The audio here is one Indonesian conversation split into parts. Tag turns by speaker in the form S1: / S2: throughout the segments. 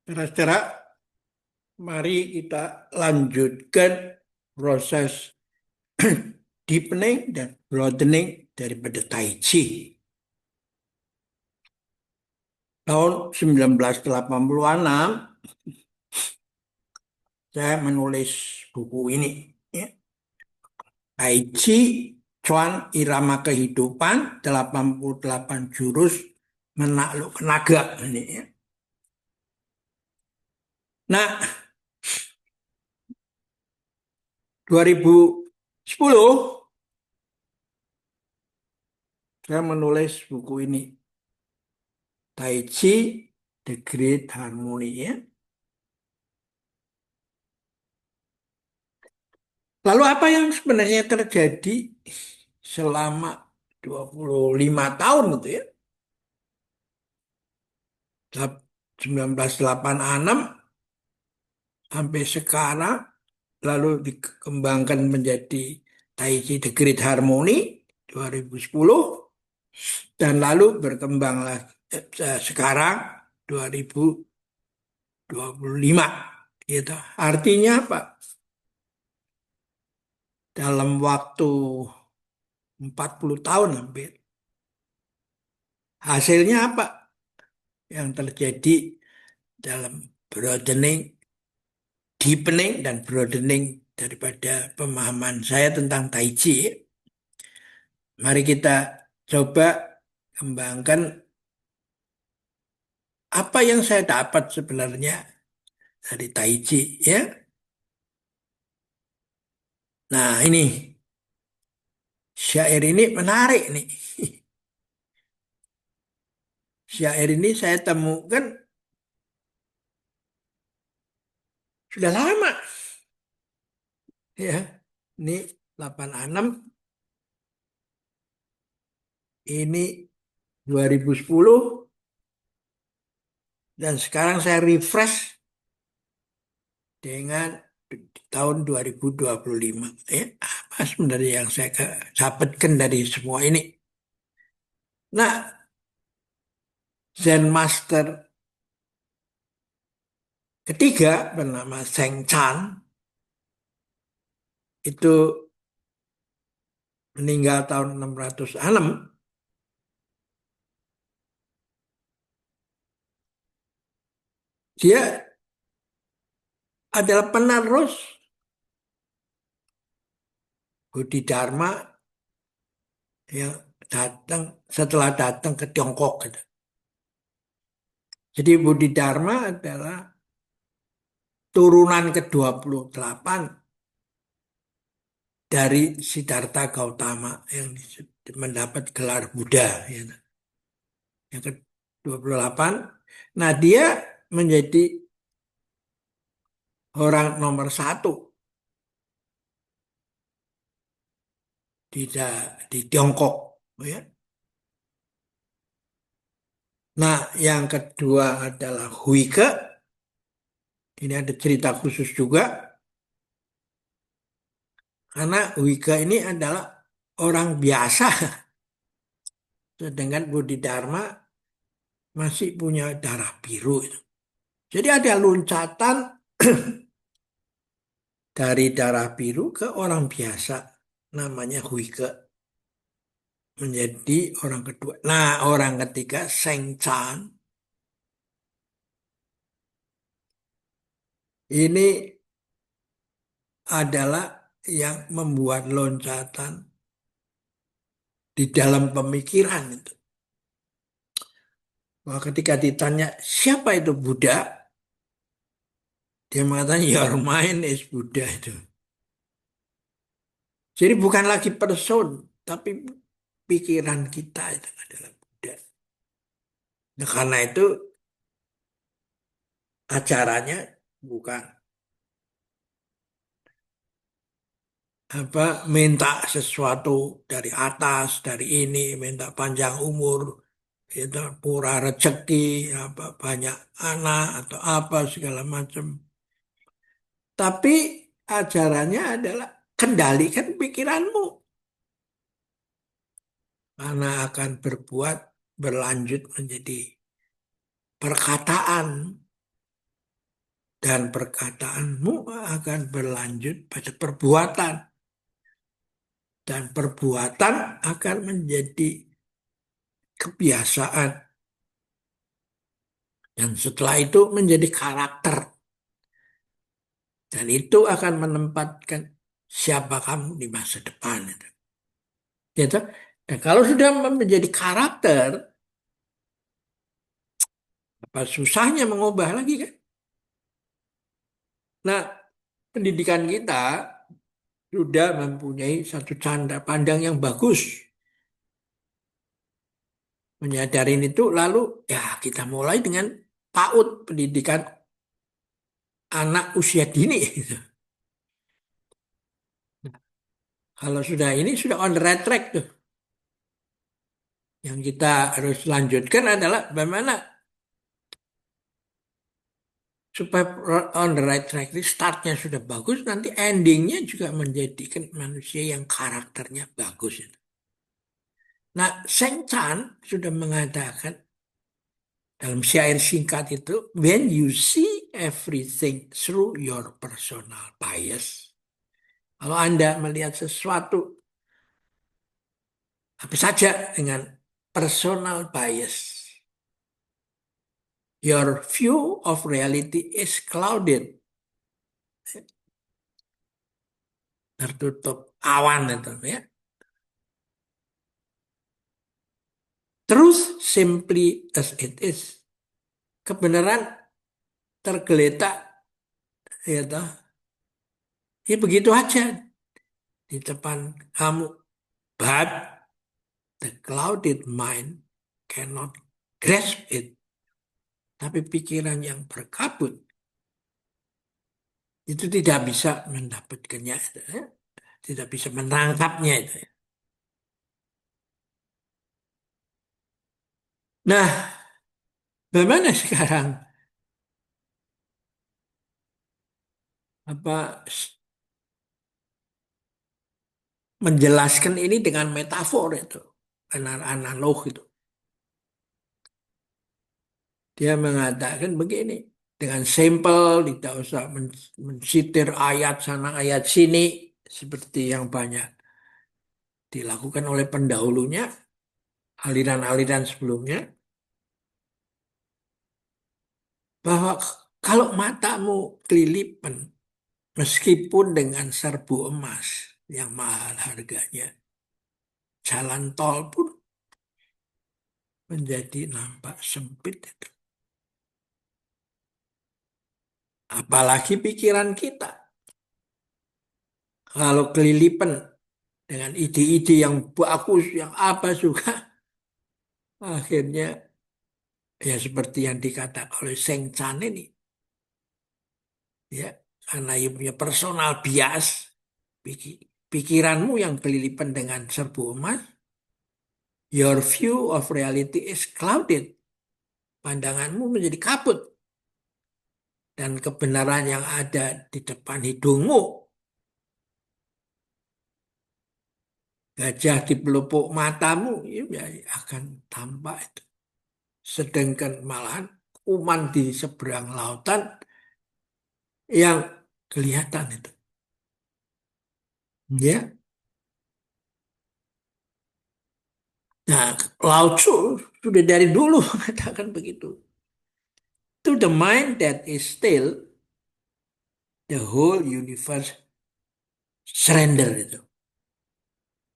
S1: Saudara-saudara, mari kita lanjutkan proses deepening dan broadening daripada Tai Chi. Tahun 1986, saya menulis buku ini. Ya. Tai Chi, Chuan Irama Kehidupan, 88 Jurus Menaklukkan Naga. Ini, ya. Nah, 2010, saya menulis buku ini. Tai Chi, The Great Harmony. Ya. Lalu apa yang sebenarnya terjadi selama 25 tahun gitu ya. 1986 sampai sekarang lalu dikembangkan menjadi Tai Chi The Great Harmony 2010 dan lalu berkembang lagi sekarang 2025 gitu. Artinya apa? Dalam waktu 40 tahun hampir. Hasilnya apa yang terjadi dalam broadening, deepening, dan broadening daripada pemahaman saya tentang Tai Chi. Mari kita coba kembangkan apa yang saya dapat sebenarnya dari Tai Chi ya. Nah ini syair ini menarik nih. Syair ini saya temukan sudah lama ya. Ini 86, ini 2010, dan sekarang saya refresh dengan tahun 2025. Apa sebenarnya yang saya dapatkan dari semua ini? Nah, Zen Master ketiga bernama Zheng Chan itu meninggal tahun 606. Dia adalah penerus Bodhidharma yang datang setelah datang ke Tiongkok gitu. Jadi Bodhidharma adalah turunan ke-28 dari Siddhartha Gautama yang mendapat gelar Buddha ya. Yang ke-28. Nah, dia menjadi orang nomor satu di Tiongkok ya. Nah, yang kedua adalah Huike. Ini ada cerita khusus juga. Karena Huike ini adalah orang biasa. Sedangkan Bodhidharma masih punya darah biru. Jadi ada loncatan dari darah biru ke orang biasa. Namanya Huike. Menjadi orang kedua. Nah, orang ketiga Zheng Chan. Ini adalah yang membuat loncatan di dalam pemikiran itu. Bahwa ketika ditanya siapa itu Buddha, dia mengatakan your mind is Buddha itu. Jadi bukan lagi person, tapi pikiran kita itu adalah Buddha. Nah, karena itu acaranya bukan minta sesuatu dari atas, dari ini, minta panjang umur, itu murah rezeki, banyak anak atau apa segala macam. Tapi ajarannya adalah kendalikan pikiranmu karena akan berbuat berlanjut menjadi perkataan dan perkataanmu akan berlanjut pada perbuatan dan perbuatan akan menjadi kebiasaan dan setelah itu menjadi karakter dan itu akan menempatkan siapa kamu di masa depan itu. Gitu. Dan kalau sudah menjadi karakter, apa susahnya mengubah lagi kan? Nah, pendidikan kita sudah mempunyai satu canda pandang yang bagus. Menyadarin itu lalu ya kita mulai dengan PAUD, pendidikan anak usia dini. Kalau sudah ini sudah on the right track tuh. Yang kita harus lanjutkan adalah bagaimana supaya on the right track ini startnya sudah bagus, nanti endingnya juga menjadikan manusia yang karakternya bagus. Nah, Seng Chan sudah mengatakan dalam syair singkat itu, when you see everything through your personal bias, kalau Anda melihat sesuatu apa saja dengan personal bias, your view of reality is clouded, tertutup awan itu ya. Truth simply as it is. Kebenaran tergeletak ya toh. Ya begitu aja di depan kamu. But the clouded mind cannot grasp it. Tapi pikiran yang berkabut itu tidak bisa mendapatkannya, ya. Tidak bisa menangkapnya itu. Ya. Nah, bagaimana sekarang apa menjelaskan ini dengan metafor itu, dengan analog itu. Dia mengatakan begini, dengan simple, tidak usah mensitir ayat sana ayat sini seperti yang banyak dilakukan oleh pendahulunya, aliran-aliran sebelumnya, bahwa kalau matamu kelilipan, meskipun dengan serbu emas yang mahal harganya, jalan tol pun menjadi nampak sempit. Apalagi pikiran kita. Kalau kelilipan dengan ide-ide yang bagus, yang apa juga, akhirnya ya seperti yang dikatakan oleh Seng Chan ini, ya karena ia punya personal bias, pikiranmu yang kelilipan dengan serbu emas, your view of reality is clouded, pandanganmu menjadi kabut, dan kebenaran yang ada di depan hidungmu, gajah di pelupuk matamu, ya akan tampak itu. Sedangkan malahan kuman di seberang lautan yang kelihatan itu. Ya. Nah, Lao Tzu sudah dari dulu mengatakan begitu. To the mind that is still, the whole universe surrender itu.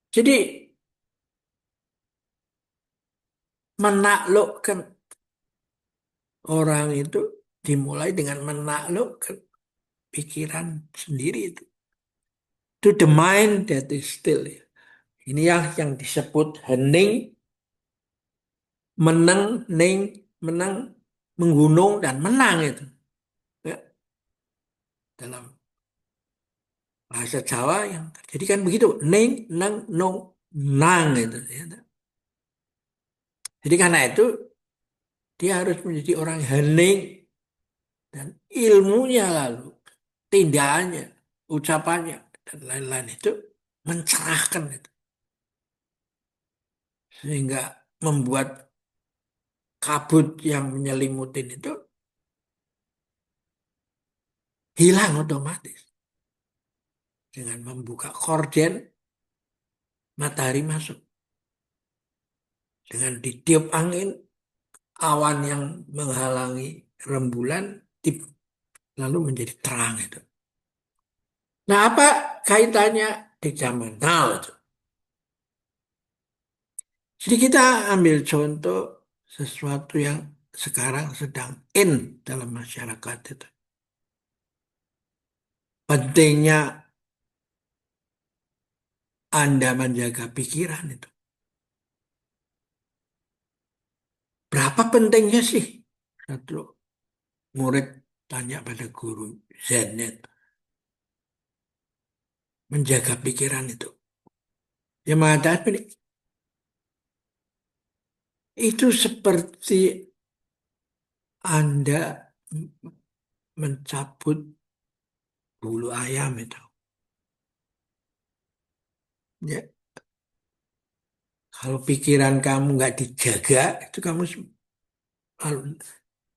S1: Jadi menaklukkan orang itu dimulai dengan menaklukkan pikiran sendiri itu. To the mind that is still. Ini yang disebut hening, meneng, ning, menang, menggunung dan menang itu. Ya, dalam bahasa Jawa yang jadi kan begitu, ning, neng, nong, nang itu. Ya. Jadi karena itu dia harus menjadi orang hening dan ilmunya lalu, tindakannya, ucapannya dan lain-lain itu mencerahkan itu. Sehingga membuat kabut yang menyelimutin itu hilang otomatis. Dengan membuka korden, matahari masuk. Dengan ditiup angin, awan yang menghalangi rembulan, lalu menjadi terang itu. Nah, apa kaitannya di zaman now itu? Jadi kita ambil contoh sesuatu yang sekarang sedang in dalam masyarakat itu. Pentingnya Anda menjaga pikiran itu. Berapa pentingnya sih? Satu murid tanya pada guru Zennya itu, menjaga pikiran itu. Dia mengatakan itu seperti Anda mencabut bulu ayam itu. Ya, kalau pikiran kamu nggak dijaga, itu kamu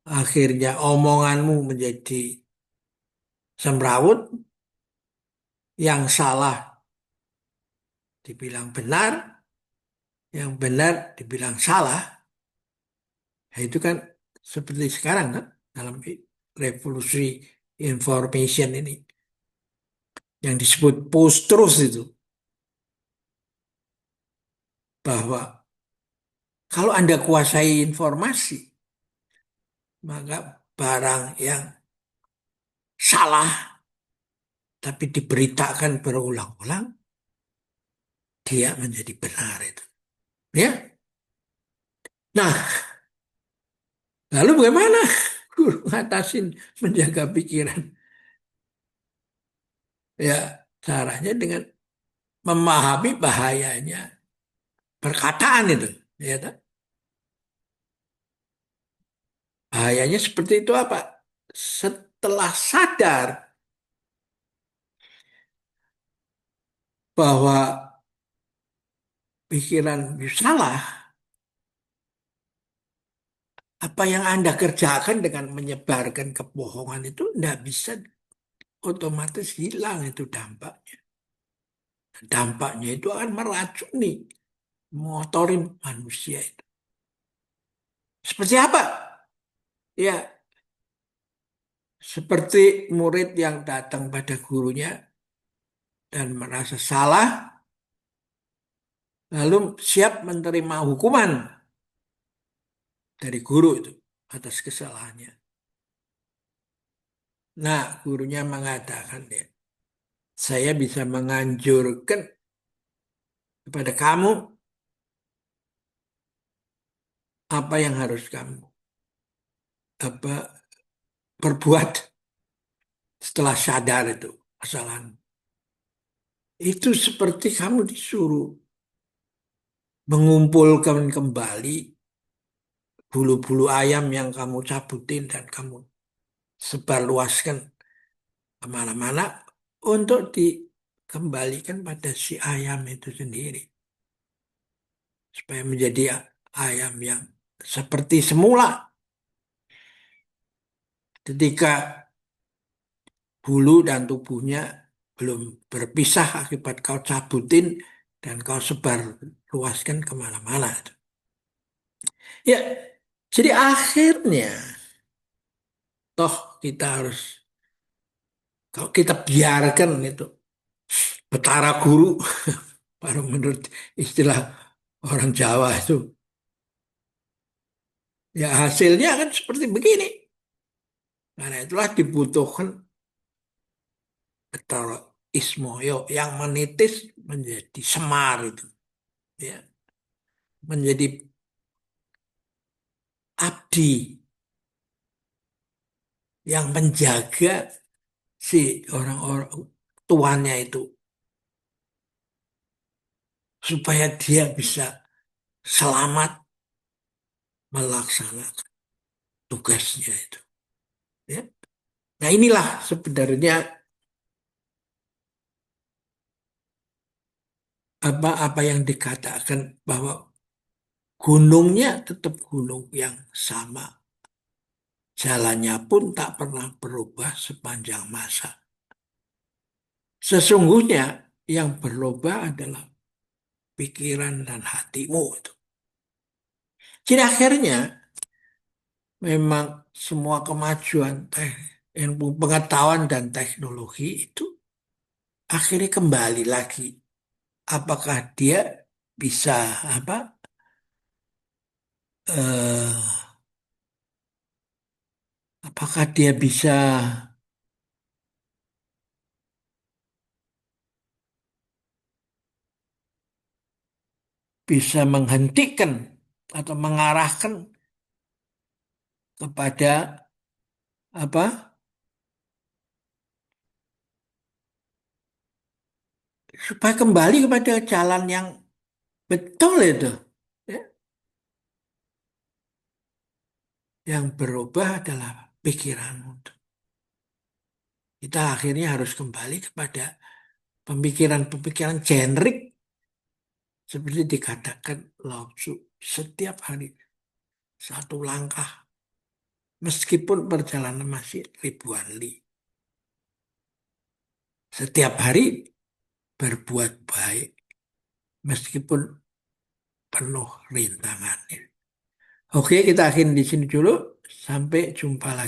S1: akhirnya omonganmu menjadi semrawut, yang salah dibilang benar, yang benar dibilang salah. Nah, itu kan seperti sekarang kan dalam revolusi information ini yang disebut post-truth itu, bahwa kalau Anda kuasai informasi, maka barang yang salah tapi diberitakan berulang-ulang, dia menjadi benar itu. Ya. Nah, lalu bagaimana guru ngatasin menjaga pikiran? Ya, caranya dengan memahami bahayanya perkataan itu. Ya, tak? Bahayanya seperti itu apa? Setelah sadar bahwa pikiran salah, apa yang Anda kerjakan dengan menyebarkan kebohongan itu tidak bisa otomatis hilang itu dampaknya. Dampaknya itu akan meracuni, mengotori manusia itu. Seperti apa? Ya, seperti murid yang datang pada gurunya dan merasa salah, lalu siap menerima hukuman dari guru itu atas kesalahannya. Nah, gurunya mengatakan ya, saya bisa menganjurkan kepada kamu apa yang harus kamu apa perbuat setelah sadar itu kesalahan. Itu seperti kamu disuruh mengumpulkan kembali bulu-bulu ayam yang kamu cabutin dan kamu sebarluaskan kemana-mana untuk dikembalikan pada si ayam itu sendiri. Supaya menjadi ayam yang seperti semula. Ketika bulu dan tubuhnya belum berpisah akibat kau cabutin dan kau sebar luaskan kemana-mana. Ya, jadi akhirnya toh kita harus, kalau kita biarkan itu betara guru, baru menurut istilah orang Jawa itu, ya hasilnya kan seperti begini. Karena itulah dibutuhkan betara Ismoyo yang menitis menjadi semar itu, ya, menjadi abdi yang menjaga si orang-orang tuannya itu supaya dia bisa selamat melaksanakan tugasnya itu. Ya. Nah inilah sebenarnya apa yang dikatakan bahwa gunungnya tetap gunung yang sama, Jalannya pun tak pernah berubah sepanjang masa. Sesungguhnya yang berubah adalah pikiran dan hatimu itu. Jadi akhirnya memang semua kemajuan ilmu pengetahuan dan teknologi itu akhirnya kembali lagi. Apakah dia bisa apa? Apakah dia bisa menghentikan atau mengarahkan kepada apa? Supaya kembali kepada jalan yang betul itu. Ya. Yang berubah adalah pikiranmu. Kita akhirnya harus kembali kepada pemikiran-pemikiran generik seperti dikatakan Lao Tzu. Setiap hari satu langkah meskipun perjalanan masih ribuan li. Setiap hari berbuat baik meskipun penuh rintangannya. Oke, kita akhiri di sini dulu. Sampai jumpa lagi.